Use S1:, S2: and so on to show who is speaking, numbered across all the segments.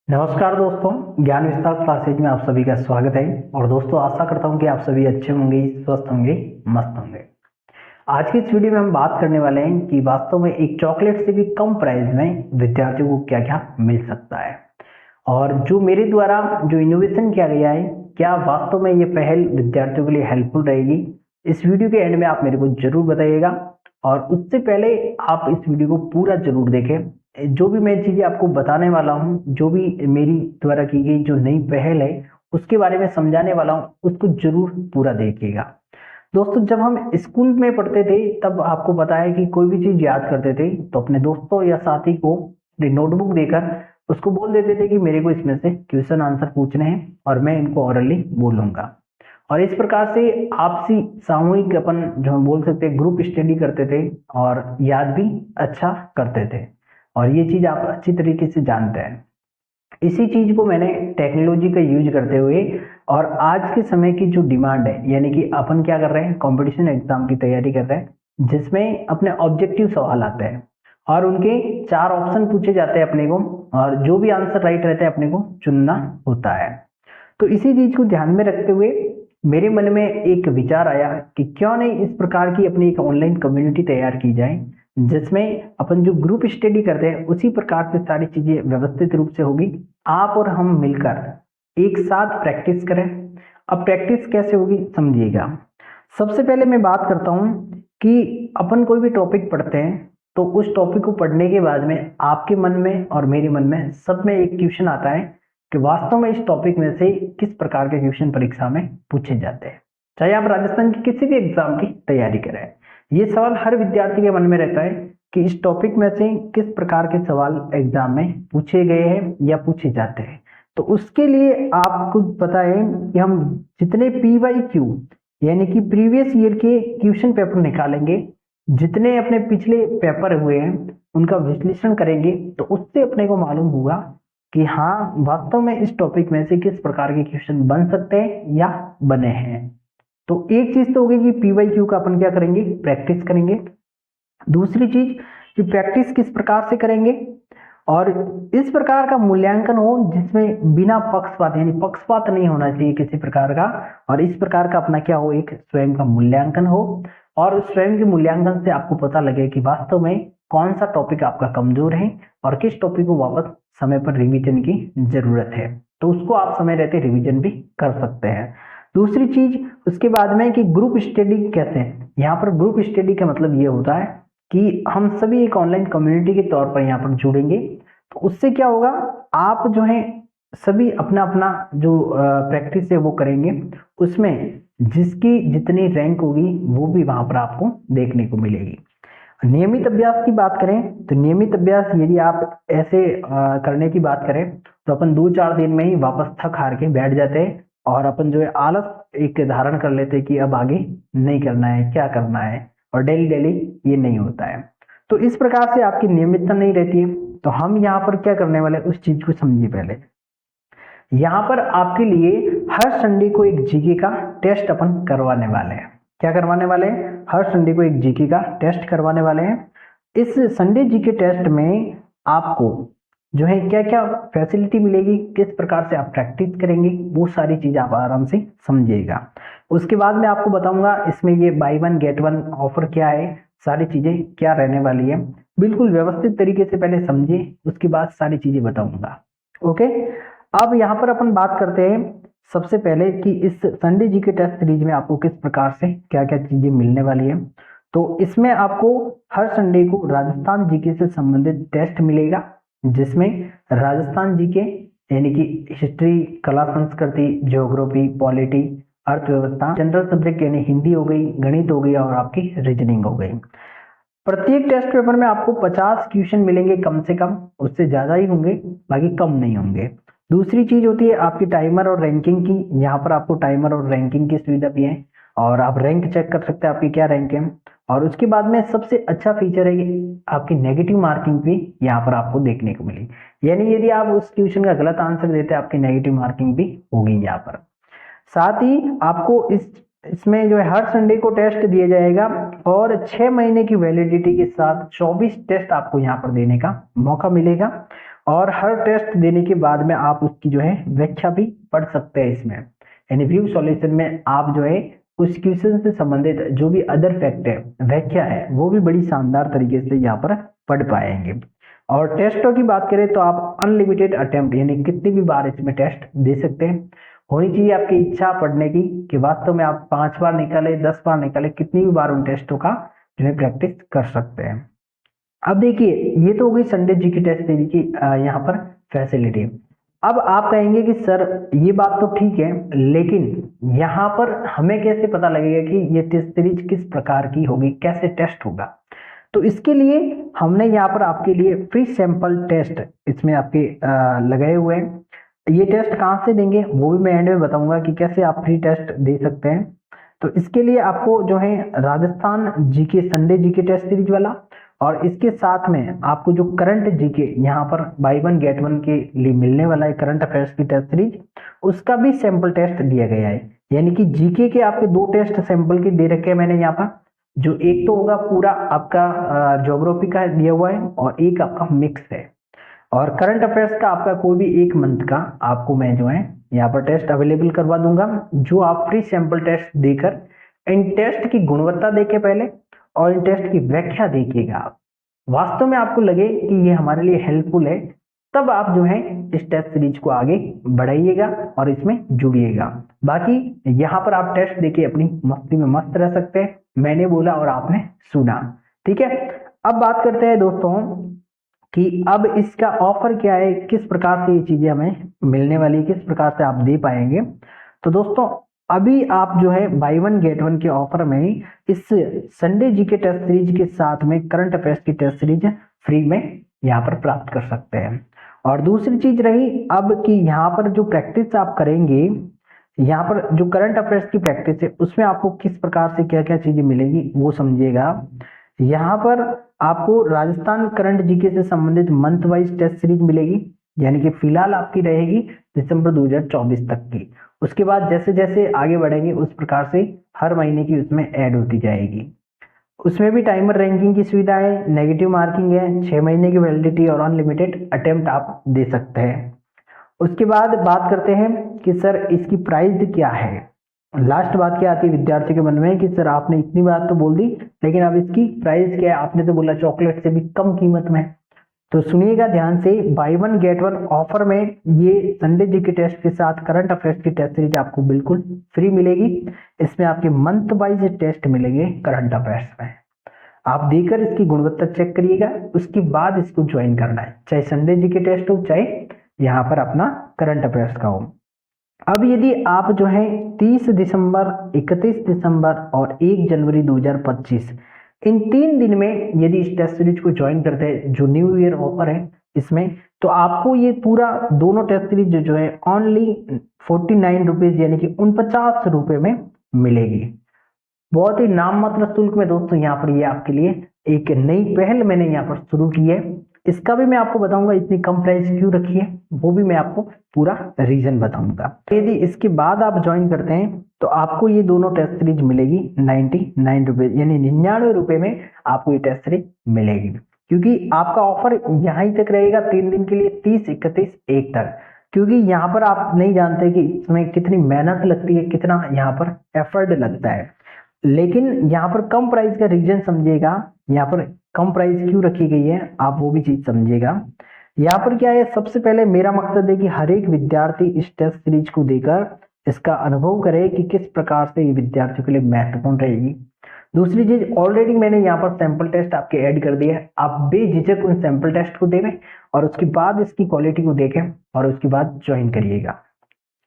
S1: नमस्कार दोस्तों, ज्ञान विस्तार क्लासेज में आप सभी का स्वागत है। और दोस्तों, आशा करता हूं कि आप सभी अच्छे होंगे, स्वस्थ होंगे, मस्त होंगे। आज की इस वीडियो में हम बात करने वाले हैं कि वास्तव में एक चॉकलेट से भी कम प्राइस में विद्यार्थियों को क्या क्या मिल सकता है, और जो मेरे द्वारा जो इनोवेशन किया गया है, क्या वास्तव में ये पहल विद्यार्थियों के लिए हेल्पफुल रहेगी। इस वीडियो के एंड में आप मेरे को जरूर बताइएगा, और उससे पहले आप इस वीडियो को पूरा जरूर देखें। जो भी मैं चीजें आपको बताने वाला हूँ, जो भी मेरी द्वारा की गई जो नई पहल है उसके बारे में समझाने वाला हूँ, उसको जरूर पूरा देखिएगा। दोस्तों, जब हम स्कूल में पढ़ते थे तब आपको पता है कि कोई भी चीज याद करते थे तो अपने दोस्तों या साथी को नोटबुक देकर उसको बोल देते थे कि मेरे को इसमें से क्वेश्चन आंसर पूछने हैं और मैं इनको ओरली बोलूंगा। और इस प्रकार से आपसी सामूहिक अपन जो हम बोल सकते हैं ग्रुप स्टडी करते थे और याद भी अच्छा करते थे। और ये चीज आप अच्छी तरीके से जानते हैं। इसी चीज को मैंने टेक्नोलॉजी का यूज करते हुए और आज के समय की जो डिमांड है, यानी कि अपन क्या कर रहे हैं, कंपटीशन एग्जाम की तैयारी कर रहे हैं जिसमें अपने ऑब्जेक्टिव सवाल आते हैं और उनके 4 ऑप्शन पूछे जाते हैं अपने को, और जो भी आंसर राइट रहता है अपने को चुनना होता है। तो इसी चीज को ध्यान में रखते हुए मेरे मन में एक विचार आया कि क्यों नहीं इस प्रकार की अपनी एक ऑनलाइन कम्युनिटी तैयार की जाए, जिसमें अपन जो ग्रुप स्टडी करते हैं उसी प्रकार से सारी चीजें व्यवस्थित रूप से होगी। आप और हम मिलकर एक साथ प्रैक्टिस करें। अब प्रैक्टिस कैसे होगी समझिएगा। सबसे पहले मैं बात करता हूं कि अपन कोई भी टॉपिक पढ़ते हैं तो उस टॉपिक को पढ़ने के बाद में आपके मन में और मेरे मन में सब में एक क्वेश्चन आता है कि वास्तव में इस टॉपिक में से किस प्रकार के क्वेश्चन परीक्षा में पूछे जाते हैं। चाहे आप राजस्थान की किसी भी एग्जाम की तैयारी करें, ये सवाल हर विद्यार्थी के मन में रहता है कि इस टॉपिक में से किस प्रकार के सवाल एग्जाम में पूछे गए हैं या पूछे जाते हैं। तो उसके लिए आपको पता है कि हम जितने PYQ यानी कि प्रीवियस ईयर के क्वेश्चन पेपर निकालेंगे, जितने अपने पिछले पेपर हुए हैं उनका विश्लेषण करेंगे, तो उससे अपने को मालूम होगा कि हाँ वास्तव में इस टॉपिक में से किस प्रकार के क्वेश्चन बन सकते हैं या बने हैं। तो एक चीज तो होगी कि PYQ का अपन क्या करेंगे, प्रैक्टिस करेंगे। दूसरी चीज कि प्रैक्टिस किस प्रकार से करेंगे और इस प्रकार का मूल्यांकन हो जिसमें बिना पक्षपात, यानी पक्षपात नहीं होना चाहिए किसी प्रकार का, और इस प्रकार का अपना क्या हो, एक स्वयं का मूल्यांकन हो। और उस स्वयं के मूल्यांकन से आपको पता लगे कि वास्तव में कौन सा टॉपिक आपका कमजोर है और किस टॉपिक को वापस समय पर रिवीजन की जरूरत है, तो उसको आप समय रहते रिवीजन भी कर सकते हैं। दूसरी चीज उसके बाद में कि ग्रुप स्टडी कैसे हैं। यहाँ पर ग्रुप स्टडी का मतलब ये होता है कि हम सभी एक ऑनलाइन कम्युनिटी के तौर पर यहाँ पर जुड़ेंगे। तो उससे क्या होगा, आप जो है सभी अपना अपना जो प्रैक्टिस है वो करेंगे, उसमें जिसकी जितनी रैंक होगी वो भी वहां पर आपको देखने को मिलेगी। नियमित अभ्यास की बात करें तो नियमित अभ्यास यदि आप ऐसे करने की बात करें तो अपन 2-4 दिन में ही वापस थक हार के बैठ जाते हैं और अपन जो है आलस एक धारण कर लेते हैं कि अब आगे नहीं करना है, क्या करना है, और डेली डेली ये नहीं होता है। तो इस प्रकार से आपकी नियमितता नहीं रहती है। तो हम यहाँ पर क्या करने वाले उस चीज को समझिए। पहले यहाँ पर आपके लिए हर संडे को एक जीके का टेस्ट अपन करवाने वाले हैं। क्या करवाने वाले हैं, हर संडे को एक जीके का टेस्ट करवाने वाले हैं। इस संडे जीके टेस्ट में आपको जो है क्या क्या फैसिलिटी मिलेगी, किस प्रकार से आप प्रैक्टिस करेंगे, वो सारी चीज आप आराम से समझिएगा। उसके बाद मैं आपको बताऊंगा इसमें ये बाय 1 गेट 1 ऑफर क्या है, सारी चीजें क्या रहने वाली है। बिल्कुल व्यवस्थित तरीके से पहले समझिए, उसके बाद सारी चीजें बताऊंगा। ओके, अब यहाँ पर अपन बात करते हैं सबसे पहले कि इस संडे जीके टेस्ट सीरीज में आपको किस प्रकार से क्या क्या चीजें मिलने वाली है। तो इसमें आपको हर संडे को राजस्थान जीके से संबंधित टेस्ट मिलेगा, जिसमें राजस्थान जीके यानी कि हिस्ट्री, कला संस्कृति, ज्योग्राफी, पॉलिटी, अर्थव्यवस्था, जनरल सब्जेक्ट यानी हिंदी हो गई, गणित हो गई और आपकी रीजनिंग हो गई। प्रत्येक टेस्ट पेपर में आपको 50 क्वेश्चन मिलेंगे कम से कम, उससे ज्यादा ही होंगे, बाकी कम नहीं होंगे। दूसरी चीज होती है आपकी टाइमर और रैंकिंग की। यहाँ पर आपको टाइमर और रैंकिंग की सुविधा भी है और आप रैंक चेक कर सकते हैं आपकी क्या रैंक है। और उसके बाद में सबसे अच्छा फीचर है आपकी नेगेटिव मार्किंग भी यहाँ पर आपको देखने को मिलेगी, यानी यदि आप उस क्वेश्चन का गलत आंसर देते हैं आपकी नेगेटिव मार्किंग भी होगी यहाँ पर। साथ ही आपको इसमें जो है हर संडे को टेस्ट दिया जाएगा और 6 महीने की वैलिडिटी के साथ 24 टेस्ट आपको यहाँ पर देने का मौका मिलेगा। और हर टेस्ट देने के बाद में आप उसकी जो है व्याख्या भी पढ़ सकते हैं इसमें, यानी व्यू सॉल्यूशन में आप जो है उस क्वेश्चन से संबंधित जो भी अदर फैक्ट है, व्याख्या है, वो भी बड़ी शानदार तरीके से यहाँ पर पढ़ पाएंगे। और टेस्टों की बात करें तो आप अनलिमिटेड अटेम्प्ट यानी कितनी भी बार इसमें टेस्ट दे सकते हैं। होनी चाहिए आपकी इच्छा पढ़ने की कि वास्तव में आप 5 बार निकाले, 10 बार निकाले, कितनी भी बार उन टेस्टों का जो है प्रैक्टिस कर सकते हैं। अब देखिए, ये तो हो गई संडे जीके टेस्ट सीरीज की यहाँ पर फैसिलिटी। अब आप कहेंगे कि सर ये बात तो ठीक है, लेकिन यहाँ पर हमें कैसे पता लगेगा कि ये टेस्ट सीरीज किस प्रकार की होगी, कैसे टेस्ट होगा। तो इसके लिए हमने यहाँ पर आपके लिए फ्री सैंपल टेस्ट इसमें आपके लगाए हुए हैं। ये टेस्ट कहाँ से देंगे वो भी मैं एंड में बताऊंगा कि कैसे आप फ्री टेस्ट दे सकते हैं। तो इसके लिए आपको जो है Rajasthan GK Sunday GK test series वाला, और इसके साथ में आपको जो करंट जीके यहाँ पर बाई वन गेट वन के लिए मिलने वाला है करंट अफेयर्स की टेस्ट सीरीज, उसका भी सैंपल टेस्ट दिया गया है। यानी कि जीके के आपके 2 टेस्ट सैंपल के दे रखे हैं मैंने यहाँ पर, जो एक तो होगा पूरा आपका ज्योग्राफी का दिया हुआ है और एक आपका मिक्स है, और करंट अफेयर्स का आपका कोई भी एक मंथ का आपको मैं जो है यहाँ पर टेस्ट अवेलेबल करवा दूंगा, जो आप फ्री सैंपल टेस्ट देकर इन टेस्ट की गुणवत्ता देखे पहले और इन टेस्ट की व्याख्या देखिएगा। आप वास्तव में आपको लगे कि ये हमारे लिए हेल्पफुल है, तब आप जो है इस टेस्ट सीरीज को आगे बढ़ाइएगा और इसमें जुड़िएगा। बाकी यहाँ पर आप टेस्ट देके अपनी मस्ती में मस्त रह सकते हैं, मैंने बोला और आपने सुना, ठीक है। अब बात करते हैं दोस्तों कि अब इसका ऑफर क्या है, किस प्रकार से ये चीजें हमें मिलने वाली, किस प्रकार से आप दे पाएंगे। तो दोस्तों अभी आप जो है बाई वन गेट वन के ऑफर में इस संडे जीके टेस्ट सीरीज के साथ में करंट अफेयर्स की टेस्ट सीरीज फ्री में यहाँ पर प्राप्त कर सकते हैं। और दूसरी चीज रही अब कि यहाँ पर जो प्रैक्टिस आप करेंगे, यहाँ पर जो करंट अफेयर्स की प्रैक्टिस है उसमें आपको किस प्रकार से क्या क्या चीजें मिलेगी वो समझिएगा। यहाँ पर आपको राजस्थान करंट जीके से संबंधित मंथ वाइज टेस्ट सीरीज मिलेगी, यानी कि फिलहाल आपकी रहेगी दिसंबर 2024 तक की। उसके बाद जैसे जैसे आगे बढ़ेंगे उस प्रकार से हर महीने की उसमें ऐड होती जाएगी। उसमें भी टाइमर रैंकिंग की सुविधा है, नेगेटिव मार्किंग है, 6 महीने की वैलिडिटी और अनलिमिटेड अटेम्प्ट आप दे सकते हैं। उसके बाद बात करते हैं कि सर इसकी प्राइस क्या है। लास्ट बात क्या आती है विद्यार्थी के मन में कि सर आपने इतनी बात तो बोल दी, लेकिन अब इसकी प्राइस क्या है, आपने तो बोला चॉकलेट से भी कम कीमत में। तो सुनिएगा ध्यान से, by one get one offer में ये संडे जीके टेस्ट के साथ करंट अफेयर्स की टेस्ट सीरीज आपको बिल्कुल फ्री मिलेगी। इसमें आपके मंथ वाइज टेस्ट मिलेंगे करंट अफेयर्स में, आप देकर इसकी गुणवत्ता चेक करिएगा, उसके बाद इसको ज्वाइन करना है, चाहे संडे जीके टेस्ट हो चाहे यहाँ पर अपना करंट अफेयर्स का हो। अब यदि आप जो है 30 दिसंबर, 31 दिसंबर और 1 जनवरी 2025 इन 3 दिन में यदि इस टेस्ट सीरीज को ज्वाइन करते हैं, जो न्यू ईयर ऑफर है इसमें, तो आपको ये पूरा दोनों टेस्ट सीरीज जो है ओनली 49 रुपीज यानी कि 49 रुपए में मिलेगी। बहुत ही नाम मात्र शुल्क में दोस्तों यहाँ पर ये आपके लिए एक नई पहल मैंने यहाँ पर शुरू की है। इसका भी मैं आपको बताऊंगा इतनी कम प्राइस क्यों रखी है, वो भी मैं आपको पूरा रीजन बताऊंगा। यदि इसके बाद आप ज्वाइन करते हैं तो आपको ये दोनों टेस्ट सीरीज मिलेगी 99 रुपए यानी 99 रुपए में आपको ये टेस्ट सीरीज मिलेगी, क्योंकि आपका ऑफर यहाँ ही तक रहेगा 3 दिन के लिए, 30, 31, 1 तक। क्योंकि यहाँ पर आप नहीं जानते कि इसमें कितनी मेहनत लगती है, कितना यहाँ पर एफर्ट लगता है, लेकिन यहाँ पर कम प्राइस का रीजन समझिएगा, यहाँ पर कम प्राइस क्यों रखी गई है आप वो भी चीज समझिएगा। यहाँ पर क्या है, सबसे पहले मेरा मकसद है कि हर एक विद्यार्थी इस टेस्ट सीरीज को देकर इसका अनुभव करे कि किस प्रकार से ये विद्यार्थियों के लिए महत्वपूर्ण रहेगी। दूसरी चीज, ऑलरेडी मैंने यहाँ पर सैंपल टेस्ट आपके ऐड कर दिए है, आप बेझिझक उन सैंपल टेस्ट को देवें और उसके बाद इसकी क्वालिटी को देखें और उसके बाद ज्वाइन करिएगा।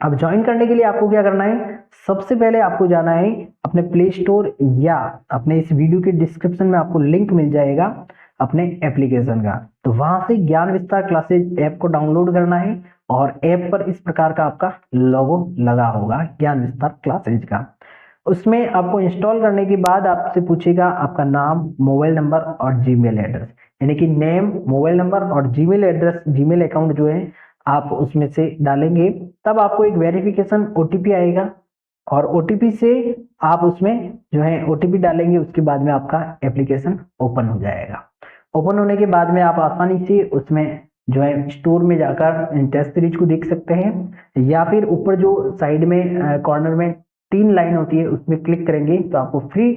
S1: अब ज्वाइन करने के लिए आपको क्या करना है, सबसे पहले आपको जाना है अपने प्ले स्टोर या अपने इस वीडियो के डिस्क्रिप्शन में आपको लिंक मिल जाएगा अपने एप्लीकेशन का, तो वहां से ज्ञान विस्तार क्लासेज ऐप को डाउनलोड करना है और ऐप पर इस प्रकार का आपका लोगो लगा होगा ज्ञान विस्तार क्लासेज का। उसमें आपको इंस्टॉल करने के बाद आपसे पूछेगा आपका नाम, मोबाइल नंबर और जीमेल एड्रेस, यानी कि नेम, मोबाइल नंबर और जीमेल एड्रेस, जीमेल अकाउंट जो है आप उसमें से डालेंगे, तब आपको एक वेरिफिकेशन ओटीपी आएगा और ओटीपी से आप उसमें जो है ओटीपी डालेंगे, उसके बाद में आपका एप्लीकेशन ओपन हो जाएगा। ओपन होने के बाद में आप आसानी से उसमें जो है स्टोर में जाकर टेस्ट सीरीज को देख सकते हैं, या फिर ऊपर जो साइड में कॉर्नर में 3 लाइन होती है उसमें क्लिक करेंगे तो आपको फ्री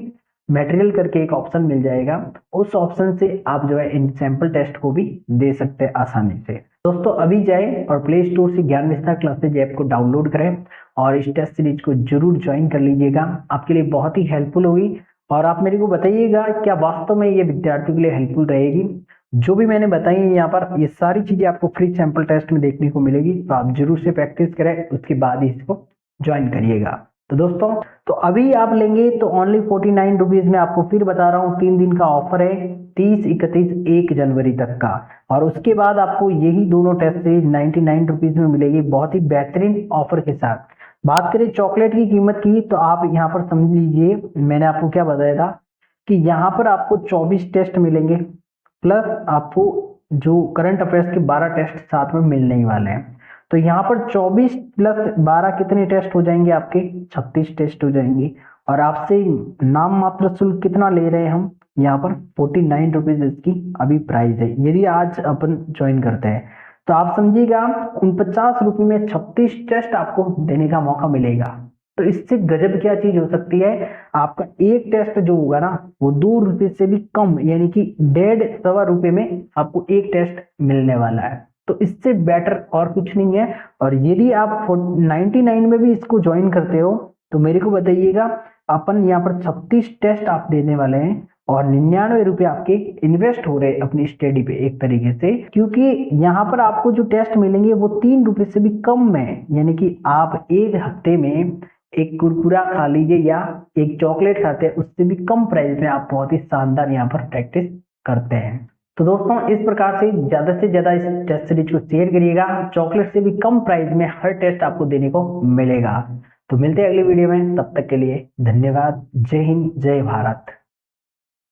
S1: मटेरियल करके एक ऑप्शन मिल जाएगा। उस ऑप्शन से आप जो है इन सैंपल टेस्ट को भी दे सकते हैं आसानी से। दोस्तों अभी जाए और प्ले स्टोर से ज्ञान विस्तार क्लासेज ऐप को डाउनलोड करें और इस टेस्ट सीरीज को जरूर ज्वाइन कर लीजिएगा, आपके लिए बहुत ही हेल्पफुल होगी। और आप मेरे को बताइएगा क्या वास्तव में ये विद्यार्थियों के लिए हेल्पफुल रहेगी। जो भी मैंने बताई है यहाँ पर ये सारी चीजें आपको फ्री सैंपल टेस्ट में देखने को मिलेगी, तो आप जरूर से प्रैक्टिस करें, उसके बाद ही इसको ज्वाइन करिएगा। तो दोस्तों तो अभी आप लेंगे तो ओनली 49 रुपीज में, आपको फिर बता रहा हूँ 3 दिन का ऑफर है, 30, 31, 1 जनवरी तक का। और उसके बाद आपको यही दोनों टेस्ट सीरीज 99 रुपीज में मिलेगी, बहुत ही बेहतरीन ऑफर के साथ। बात करें चॉकलेट की कीमत की तो आप यहाँ पर समझ लीजिए, मैंने आपको क्या बताया था कि यहाँ पर आपको 24 टेस्ट मिलेंगे, प्लस आपको जो करंट अफेयर्स के 12 टेस्ट साथ में मिलने ही वाले हैं। तो यहाँ पर 24 प्लस 12 कितने टेस्ट हो जाएंगे आपके? 36 टेस्ट हो जाएंगे। और आपसे नाम मात्र शुल्क कितना ले रहे हैं हम यहाँ पर? 49 रुपीज इसकी अभी प्राइस है, यदि आज अपन ज्वाइन करते हैं तो आप समझिएगा 49 रुपये में 36 टेस्ट आपको देने का मौका मिलेगा। तो इससे गजब क्या चीज हो सकती है, आपका एक टेस्ट जो होगा ना वो 2 रुपये से भी कम, यानी कि 1.5 रुपये में आपको एक टेस्ट मिलने वाला है। तो इससे बेटर और कुछ नहीं है। और यदि आप 99 में भी इसको ज्वाइन करते हो तो मेरे को बताइएगा, अपन यहाँ पर 36 टेस्ट आप देने वाले हैं और 99 रुपये आपके इन्वेस्ट हो रहे हैं अपनी स्टडी पे एक तरीके से, क्योंकि यहाँ पर आपको जो टेस्ट मिलेंगे वो 3 रुपये से भी कम में, यानी कि आप एक हफ्ते में एक कुरकुरा खा लीजिए या एक चॉकलेट खाते हैं उससे भी कम प्राइस में आप बहुत ही शानदार यहाँ पर प्रैक्टिस करते हैं। तो दोस्तों इस प्रकार से ज्यादा इस टेस्ट सीरीज को शेयर करिएगा, चॉकलेट से भी कम प्राइस में हर टेस्ट आपको देने को मिलेगा। तो मिलते हैं अगली वीडियो में, तब तक के लिए धन्यवाद। जय हिंद, जय भारत।